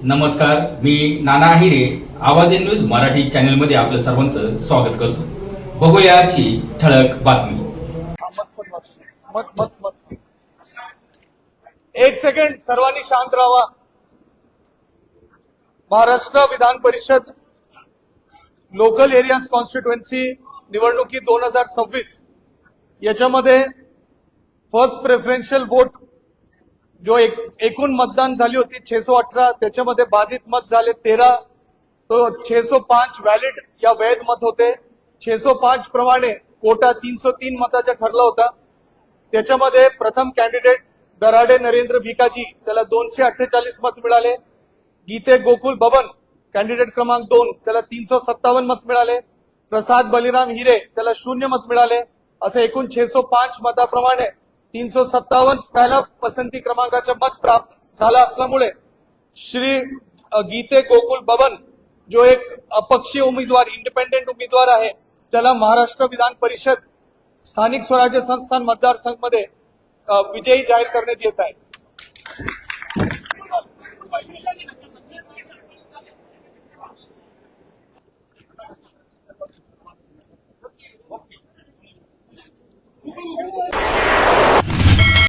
नमस्कार, मी नाना आहिरे. आवाज in news Marathi channel मध्ये आपलं सर्वांचं स्वागत करतो. बघूया आजची ठळक बातमी. एक सेकंड, सर्वांनी शांत राहा. Maharashtra Vidhan Parishad local areas constituency निवडणुकी 2026 याच्यामध्ये फर्स्ट प्रेफरन्शियल वोट जो एकूण मतदान झाली होती 618, त्याच्यामध्ये बाधित मत झाले 13, तो 605 व्हॅलिड या वैध मत होते. 605 प्रमाणे कोटा 303 मताचा ठरला होता. त्याच्यामध्ये प्रथम कॅन्डिडेट दराडे नरेंद्र भिकाजी त्याला 248 मत मिळाले. गीते गोकुल बबन कॅन्डिडेट क्रमांक 2 त्याला 357 मत मिळाले. प्रसाद बलिराम हिरे त्याला 0 मत मिळाले. असे एकूण 605 मताप्रमाणे 357 पहिल्या पसंती क्रमांकाचे मत प्राप्त झाला असल्यामुळे श्री गीते गोकुल बबन जो एक अपक्षीय उमेदवार इंडिपेंडेंट उमेदवार आहे त्याला महाराष्ट्र विधान परिषद स्थानिक स्वराज्य संस्थान मतदारसंघामध्ये विजयी जाहीर करण्यात येत आहे.